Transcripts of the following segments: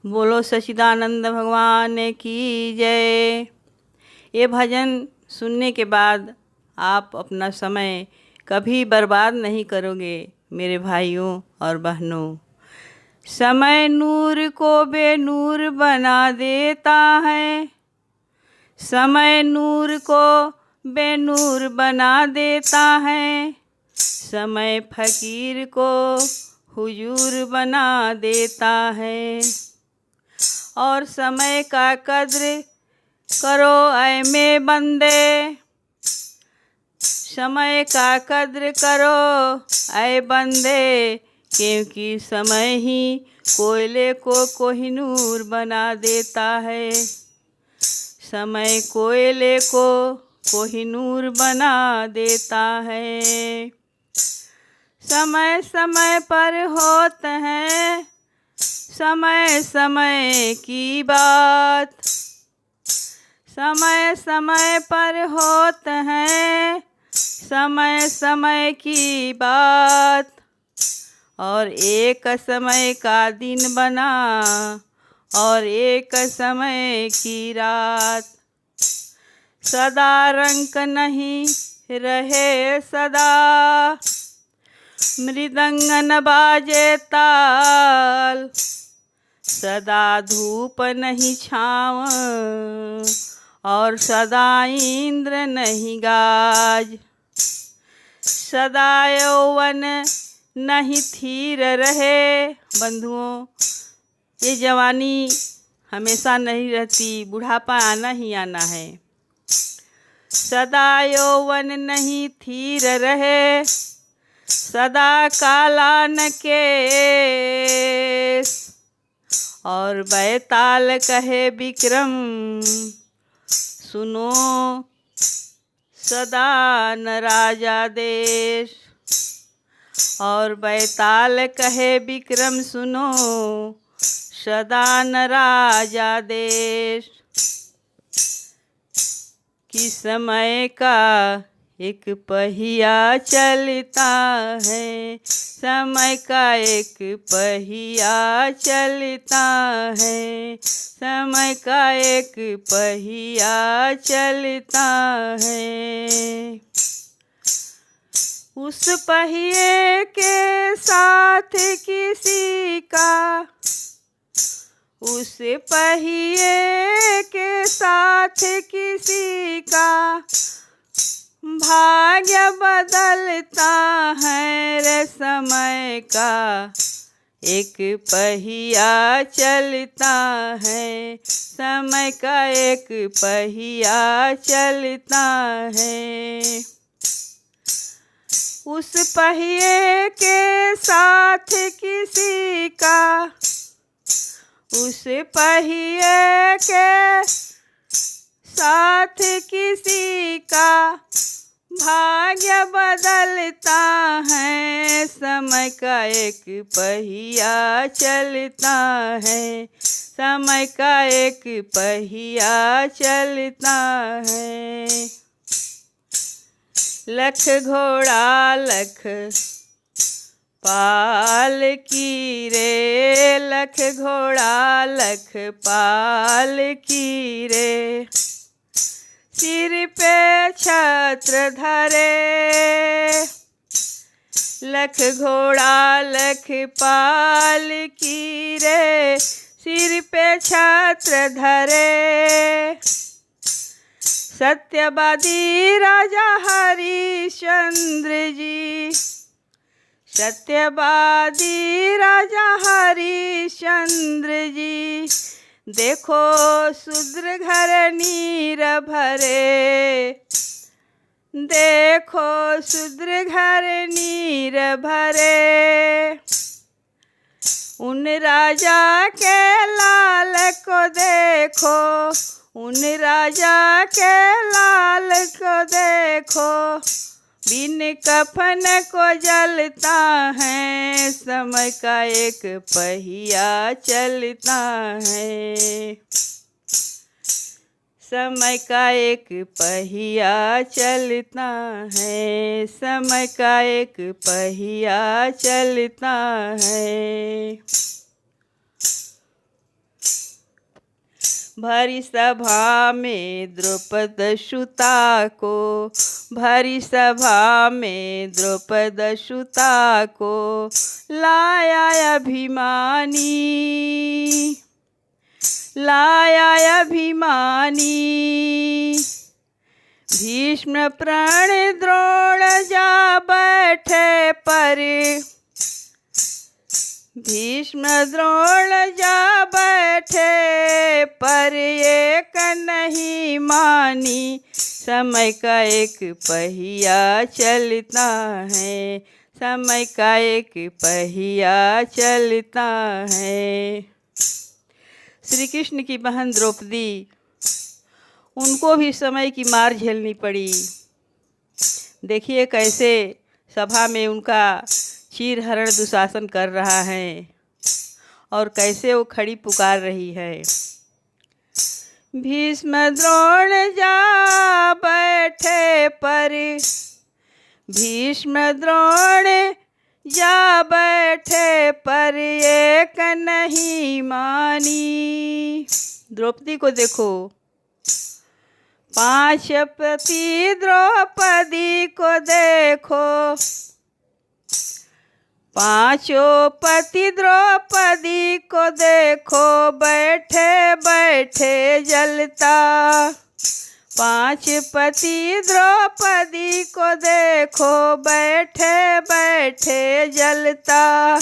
बोलो सच्चिदानंद भगवान की जय। ये भजन सुनने के बाद आप अपना समय कभी बर्बाद नहीं करोगे मेरे भाइयों और बहनों। समय नूर को बेनूर बना देता है, समय नूर को बेनूर बना देता है, समय फकीर को हुजूर बना देता है। और समय का कद्र करो ऐ मेरे बंदे, समय का कद्र करो ऐ बंदे, क्योंकि समय ही कोयले को कोहिनूर बना देता है, समय कोयले को कोहिनूर बना देता है। समय समय पर होते हैं समय समय की बात, समय समय पर होते हैं समय समय की बात। और एक समय का दिन बना और एक समय की रात, सदा रंक नहीं रहे सदा, मृदंग न बाजे ताल, सदा धूप नहीं छाँव और सदा इंद्र नहीं गाज, सदा यौवन नहीं थीर रहे। बंधुओं, ये जवानी हमेशा नहीं रहती, बुढ़ापा आना ही आना है। सदा यौवन नहीं थीर रहे, सदा काला न केस, और बैताल कहे विक्रम सुनो सदा न राजा देश। और बैताल कहे विक्रम सुनो सदा न राजा देश। कि समय का एक पहिया चलता है, समय का एक पहिया चलता है, समय का एक पहिया चलता है। उस पहिए के साथ किसी का, उस पहिए के साथ किसी का भाग्य बदलता है रे। समय का एक पहिया चलता है, समय का एक पहिया चलता है। उस पहिए के साथ किसी का, उस पहिए के साथ किसी का भाग्य बदलता है, समय का एक पहिया चलता है, समय का एक पहिया चलता है। लख घोड़ा लख पाल की रे, लख घोड़ा लख पाल की रे, सिर पे छत्र धरे, लख घोड़ा लख पाल की रे, सिर पे छत्र धरे। सत्यवादी राजा हरिश्चंद्र जी, सत्यवादी राजा हरिश्चंद्र जी, देखो शूद्र घर नीर भरे, देखो शूद्र घर नीर भरे। उन राजा के लाल को देखो, उन राजा के लाल को देखो, बिन कफन को जलता है, समय का एक पहिया चलता है, समय का एक पहिया चलता है, समय का एक पहिया चलता है। भरी सभा में द्रौपद सुता को, भरी सभा में द्रौपद सुता को लाया अभिमानी, लाया अभिमानी। भीष्म प्रण द्रोण जा बैठे पर, भीष्म द्रोण जा बैठे पर एक नहीं मानी। समय का एक पहिया चलता है, समय का एक पहिया चलता है। श्री कृष्ण की बहन द्रौपदी, उनको भी समय की मार झेलनी पड़ी। देखिए कैसे सभा में उनका चीरहरण दुशासन कर रहा है और कैसे वो खड़ी पुकार रही है। भीष्म द्रोण जा बैठे पर, भीष्म द्रोण जा बैठे पर एक नहीं मानी। द्रौपदी को देखो, पांच पति द्रौपदी को देखो, पांचों पति द्रौपदी को देखो बैठे बैठे जलता। पांच पति द्रौपदी को देखो बैठे बैठे जलता।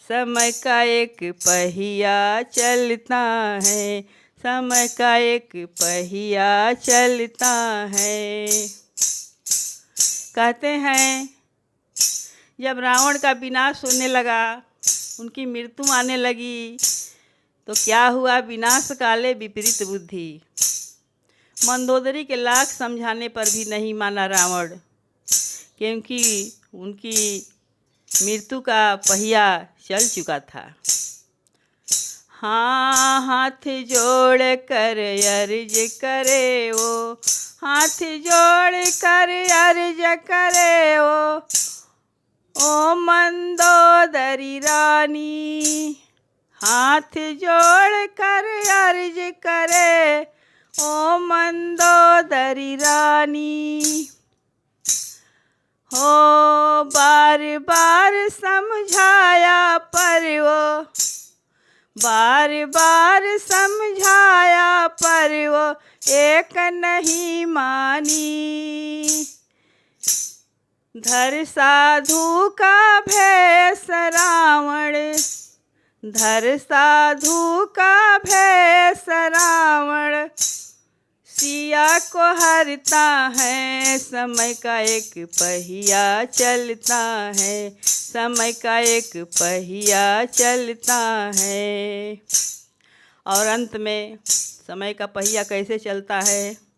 समय का एक पहिया चलता है, समय का एक पहिया चलता है। कहते हैं जब रावण का विनाश होने लगा, उनकी मृत्यु आने लगी, तो क्या हुआ? विनाश काले विपरीत बुद्धि। मंदोदरी के लाख समझाने पर भी नहीं माना रावण, क्योंकि उनकी मृत्यु का पहिया चल चुका था। हाँ, हाथ जोड़ कर अर्ज करे वो, हाथ जोड़ कर अर्ज करे वो, ओ मंदोदरी रानी। हाथ जोड़ कर अर्ज करे ओ मंदोदरी रानी। हो बार बार समझाया पर वो, बार बार समझाया पर वो एक नहीं मानी। धर साधु का भेष रावण, धर साधु का भेष रावण, सिया को हरता है। समय का एक पहिया चलता है, समय का एक पहिया चलता है। और अंत में समय का पहिया कैसे चलता है?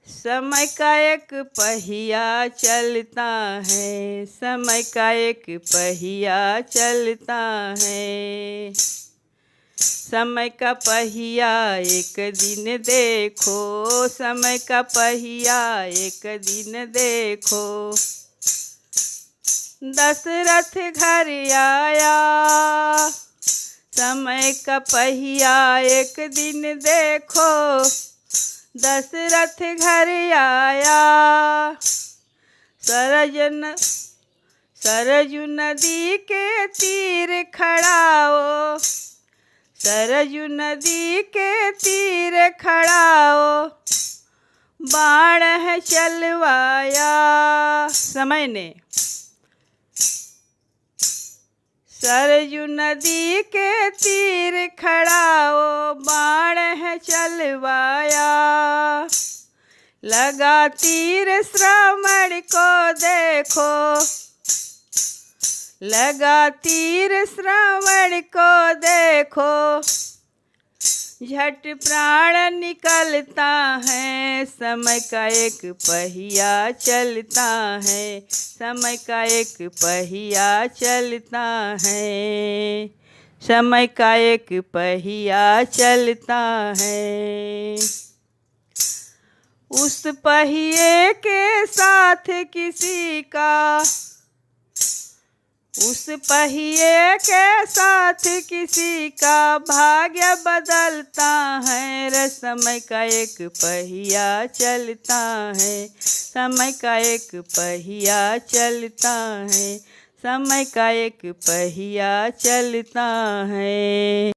समय का एक पहिया चलता है, समय का एक पहिया चलता है। समय का पहिया एक दिन देखो, समय का पहिया एक दिन देखो। दशरथ घर आया, समय का पहिया एक दिन देखो। दशरथ घर आया, सरजू नदी के तीर खड़ा हो, सरजू नदी के तीर खड़ा हो, बाण है चलवाया। समय ने सरजू नदी के तीर खड़ा हो, बाण है चलवाया। लगा तीर श्रवण को देखो, लगा तीर श्रवण को देखो। झट प्राण निकलता है, समय का एक पहिया चलता है, समय का एक पहिया चलता है, समय का एक पहिया चलता है। उस पहिए के साथ किसी का, उस पहिए के साथ किसी का भाग्य बदलता है रे। समय का एक पहिया चलता है, समय का एक पहिया चलता है, समय का एक पहिया चलता है।